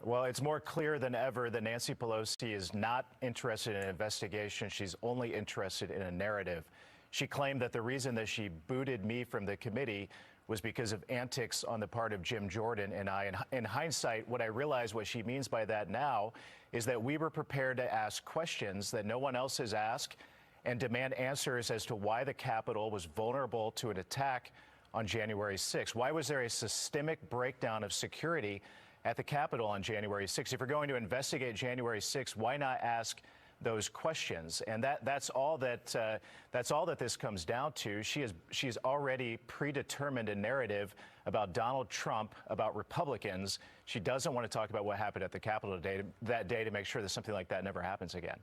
Well, it's more clear than ever that Nancy Pelosi is not interested in an investigation. She's only interested in a narrative. She claimed that the reason that she booted me from the committee was because of antics on the part of Jim Jordan and I. In hindsight, what I realize what she means by that now is that we were prepared to ask questions that no one else has asked and demand answers as to why the Capitol was vulnerable to an attack on January 6th. Why was there a systemic breakdown of security at the Capitol on January 6th? If you're going to investigate January 6th, why not ask those questions? And that's all that this comes down to. She's already predetermined a narrative about Donald Trump, about Republicans. She doesn't want to talk about what happened at the Capitol that day to make sure that something like that never happens again.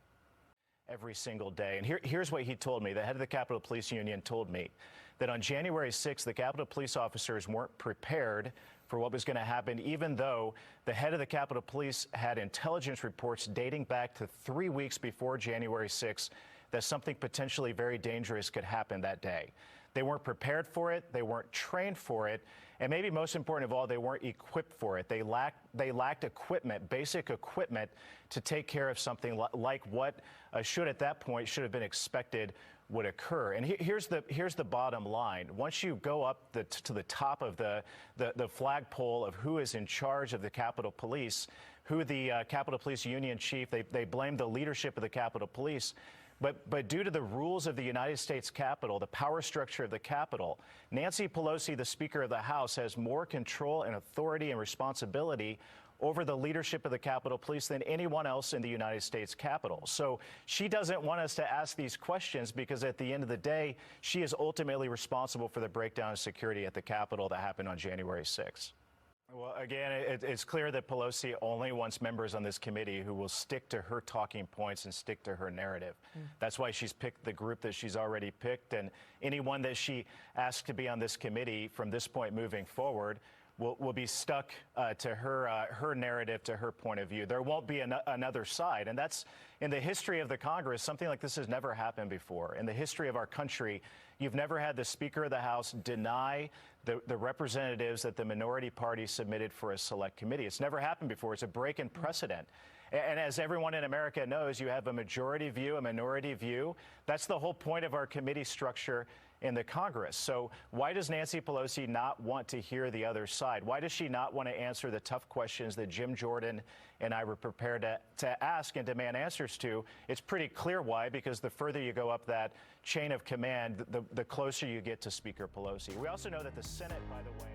Every single day. And here's what he told me. The head of the Capitol Police Union told me that on January 6th, the Capitol Police officers weren't prepared for what was going to happen, even though the head of the Capitol Police had intelligence reports dating back to 3 weeks before January 6th that something potentially very dangerous could happen that day. They weren't prepared for it. They weren't trained for it. And maybe most important of all, they weren't equipped for it. They lacked equipment, basic equipment to take care of something like what should at that point should have been expected would occur. And here's the bottom line. Once you go up to the top of the flagpole of who is in charge of the Capitol Police, who the Capitol Police Union chief, they blame the leadership of the Capitol Police. But due to the rules of the United States Capitol, the power structure of the Capitol, Nancy Pelosi, the Speaker of the House, has more control and authority and responsibility over the leadership of the Capitol Police than anyone else in the United States Capitol. So she doesn't want us to ask these questions because at the end of the day, she is ultimately responsible for the breakdown of security at the Capitol that happened on January 6th. Well, again, it's clear that Pelosi only wants members on this committee who will stick to her talking points and stick to her narrative. That's why she's picked the group that she's already picked. And anyone that she asks to be on this committee from this point moving forward will be stuck to her narrative, to her point of view. There won't be another side. And that's, in the history of the Congress, something like this has never happened before. In the history of our country, you've never had the Speaker of the House deny the representatives that the minority party submitted for a select committee. It's never happened before. It's a break in precedent. And as everyone in America knows, you have a majority view, a minority view. That's the whole point of our committee structure in the Congress. So why does Nancy Pelosi not want to hear the other side? Why does she not want to answer the tough questions that Jim Jordan and I were prepared to ask and demand answers to? It's pretty clear why, because the further you go up that chain of command, the closer you get to Speaker Pelosi. We also know that the Senate, by the way,